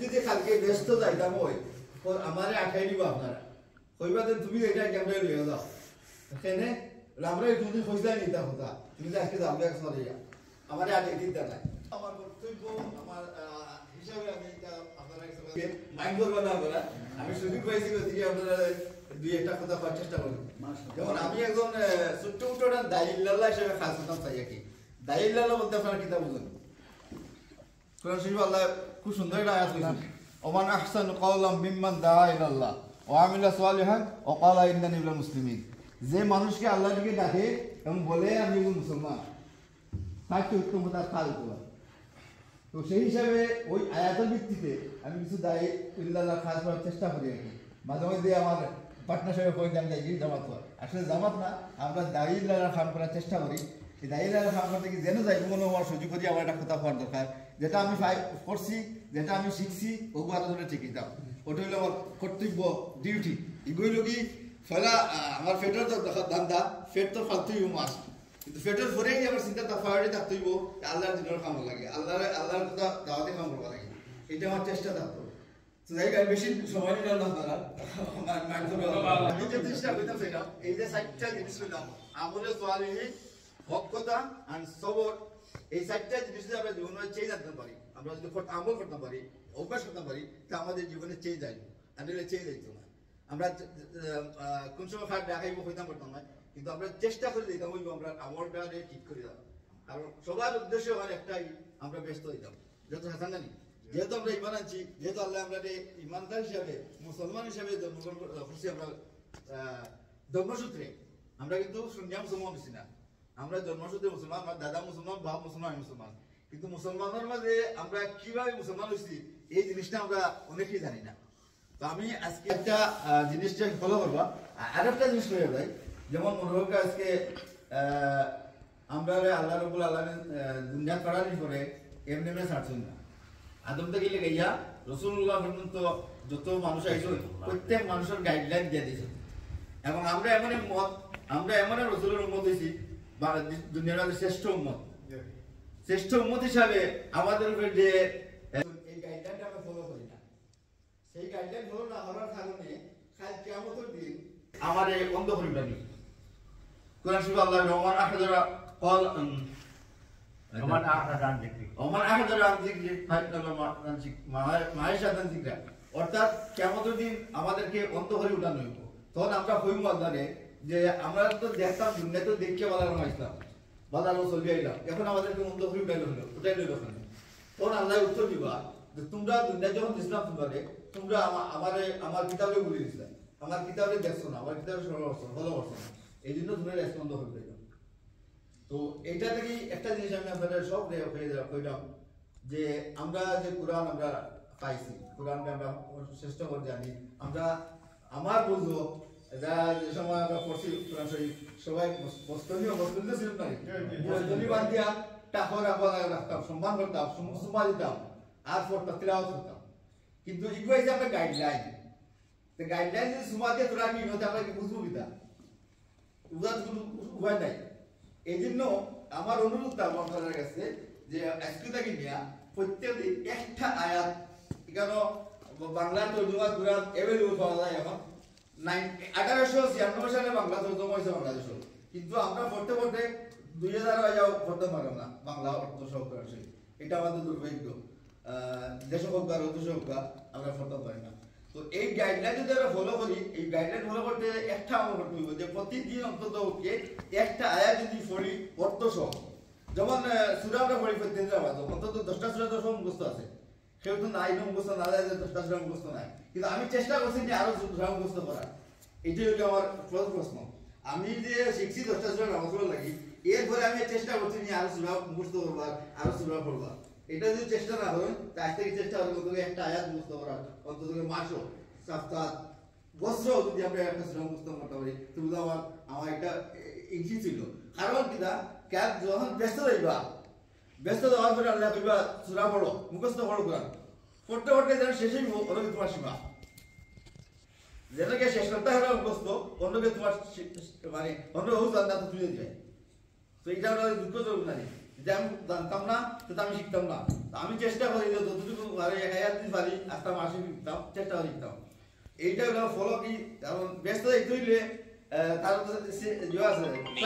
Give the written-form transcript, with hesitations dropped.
যদি কালকে ব্যস্ত যাইতাম ওই আমারে আঠাই দিব আপনারা কইবা যে তুমি এটা ক্যামেরা লইয়া যাও এখানে আমরা যদি খোঁজা নিতা হতা তুমি যে আজকে যাবে এক সরিয়া আমারে আগে দিতে নাই আমার কর্তব্য আমার হিসাবে আমি এটা আপনারা মাইন্ড করবো না বলা আমি সুযোগ পাইছি ওদিকে আপনারা দুই একটা কথা করার চেষ্টা করি যেমন আমি একজন ছোট্ট উঠোটা দায়িল্লাহ হিসেবে খাস হতাম চাই আর কি দায়িল্লাহ বলতে আপনারা কিতাব বুঝুন কোরআন শরীফ আল্লাহ খুব সুন্দর একটা আয়াত কইছেন ওমান আহসানু কাওলাম মিম্মান দাআ ইলাল্লাহ ওয়া আমিলা সালিহান ওয়া ক্বালা ইন্নানি মিনাল মুসলিমিন যে মানুষকে আল্লাহর দিকে ডাকে এবং বলে আমি মুসলমান তাকে উত্তম তার কাজ করা তো সেই হিসাবে ওই আয়াতের ভিত্তিতে আমি কিছু দায়ী ইল্লাল্লাহ খাস করার চেষ্টা করি আর কি মাঝে মধ্যে আমার পার্টনারশিপে পয়েন্ট আমি যাই জামাত করা আসলে জামাত না আমরা দায়ী ইল্লাল্লাহ খান করার চেষ্টা করি এই দায়ী ইল্লাল্লাহ খান করতে কি যেন যাই মনে হওয়ার সুযোগ করি আমার একটা কথা হওয়ার দরকার যেটা আমি করছি যেটা আমি শিখছি ওগু আলোচনা ঠিকই দাও ওটা হলো আমার কর্তব্য ডিউটি এগুলো কি ফেলা আমার ফেটের তো দান্দা ফেট তো ফালতুই মাস কিন্তু ফেটের পরেই আমার চিন্তা প্রায়োরিটি থাকতেইব আল্লাহর দিনের কাম লাগে আল্লাহর কথা দাওয়াতে কাম করবো লাগে এটা আমার চেষ্টা থাকতো যাই গাই বেশি সময় নিলাম না আপনারা আমি যে চেষ্টা করতাম সেটা এই যে সাইটটা জিনিস করলাম আমলে সোয়ালি হকতা আর সবর এই সাইটটা জিনিস আমরা জীবনে চেঞ্জ আনতে পারি আমরা যদি আমল করতে পারি অভ্যাস করতে পারি তা আমাদের জীবনে চেঞ্জ আসবে আর চেঞ্জ আসতো না আমরা কোন সময় খারাপ দেখাইব হইতাম করতাম না কিন্তু আমরা চেষ্টা করে দিতাম ওই আমরা আমলটা ঠিক করে দিতাম কারণ সবার উদ্দেশ্য হয় একটাই আমরা ব্যস্ত হইতাম যত হাসান জানি যেহেতু আমরা ইমান আনছি যেহেতু আল্লাহ আমরা ইমানদার হিসাবে মুসলমান হিসাবে জন্মগ্রহণ করছি আমরা জন্মসূত্রে আমরা কিন্তু শুনিয়া মুসলমান হচ্ছি না আমরা জন্মসূত্রে মুসলমান আমার দাদা মুসলমান বাপ মুসলমান আমি মুসলমান কিন্তু মুসলমানের মাঝে আমরা কিভাবে মুসলমান হচ্ছি এই জিনিসটা আমরা অনেকেই জানি না তো আমি আজকে একটা জিনিসটা ফলো করবো আর একটা জিনিস করে ভাই যেমন মনে হোক আজকে আমরা আল্লাহ রবুল আল্লাহ দুনিয়া করার পরে এমনি এমনি ছাড়ছেন না আদম থেকে গিয়া রসুল্লাহ পর্যন্ত যত মানুষ আইসো প্রত্যেক মানুষের গাইডলাইন দিয়ে দিয়েছে এবং আমরা এমন রসুলের উম্মত হয়েছি দুনিয়ার শ্রেষ্ঠ উম্মত হিসাবে আমাদের উপরে যে এই গাইডলাইনটা আমরা ফলো করি না সেই গাইডলাইন ফলো না হওয়ার কারণে কাল কিয়ামতের দিন আমার এই অন্ধ পরিবারী কোরআন শরীফে আল্লাহ রহমান আহাদারা কল ওমান আহাদারা আন যিকরি মায়েশাতান যিকরা অর্থাৎ কিয়ামতের দিন আমাদেরকে অন্ধ করে উঠানো হইব তখন আমরা হইব আল্লাহরে যে আমরা তো দেখতাম দুনিয়াতে দেখে বালানো আসতাম বালানো চলে আইলাম এখন আমাদেরকে অন্ধ করে উঠাইলো হলো উঠাইলো ওখানে তখন আল্লাহ উত্তর দিবা যে তোমরা দুনিয়া যখন দিছিলাম তোমরা আমার কিতাবে বলে দিছিলাম আমার কিতাবে দেখছো না আমার কিতাবে ভালো করছো না এই জন্য তোমরা রেসপন্দ হয়ে গেল তো এইটা থেকে একটা জিনিস আমি আপনাদের সব কইলাম যে আমরা যে কোরআন আমরা পাইছি কোরআনকে আমরা শ্রেষ্ঠ করে জানি আমরা আমার বুঝো যা যে সময় আমরা পড়ছি কোরআন শরীফ সবাই বস্তনীয় ছিল না বস্তনী বাদ দিয়া টাকা রাখতাম সম্মান করতাম সুমা দিতাম আর পড়তাম তিলাওয়াত করতাম কিন্তু এগুলো যে আমরা গাইডলাইন গাইডলাইন যদি সুমা দিয়ে তোরা কি হতে আমরা কি বুঝবো কিতা বুঝার কোনো উপায় নাই এই জন্য আমার অনুরোধ থাকবো আপনাদের কাছে যে আজকে থেকে নিয়ে প্রত্যেকদিন একটা আয়াত কেন বাংলার তর্জমা কোরআন এভেলেবল পাওয়া যায় এখন 1896 সালে বাংলা তর্জমা হয়েছে বাংলাদেশ কিন্তু আমরা পড়তে 2000 যাও পড়তে পারো না বাংলা অর্থ সহকার এটা আমাদের দুর্ভাগ্য দেশ হোক বা অর্থ সহকার আমরা পড়তে পারি না তো এই গাইডলাইন যদি আমরা ফলো করি এই গাইডলাইন ফলো করতে একটা আমল করতে হবে যে প্রতিদিন অন্তত একটা আয়াত যদি পড়ি অর্থ সহ যেমন সূরা আমরা পড়ি প্রত্যেক নামাজ অন্তত 10টা সূরা তো সব মুখস্থ আছে কেউ তো নাই মুখস্থ না যায় যে 10টা সূরা মুখস্থ নাই কিন্তু আমি চেষ্টা করছি যে আরো সূরা মুখস্থ করার এটাই হলো আমার প্রশ্ন আমি যে শিখছি 10টা সূরা নামাজ পড়া লাগি এরপরে আমি চেষ্টা করছি যে আরো সূরা মুখস্থ করবার আরো সূরা পড়বার এটা যদি চেষ্টা না করেন তার থেকে চেষ্টা করবো একটা আয়াত মুখস্থ করার অন্তত মাসও সপ্তাহ বছর যদি আমরা একটা সূরা মুখস্থ করতে পারি তো আমার একটা ইচ্ছা ছিল কারণ কিনা ক্যাব যখন ব্যস্ত যাওয়ার পরে আল্লাহ কইবা সূরা পড়ো মুখস্থ পড়ো কোরআন পড়তে যেন শেষেই অনেকে তোমার সীমা যেটাকে শেষ করতে হবে মুখস্থ অন্যকে তোমার মানে অন্য জান্নাত তুলে দিবে তো এটা আমরা দুঃখজনক জানি যে আমি জানতাম না সেটা আমি শিখতাম না। আমি চেষ্টা করি যে যতটুকু পারি 1000 দিন পারি আস্তে মাসে শিখতাম, চেষ্টা করে শিখতাম। এইটা হলো ফলো কি, কারণ ব্যস্ত হইলে তার আছে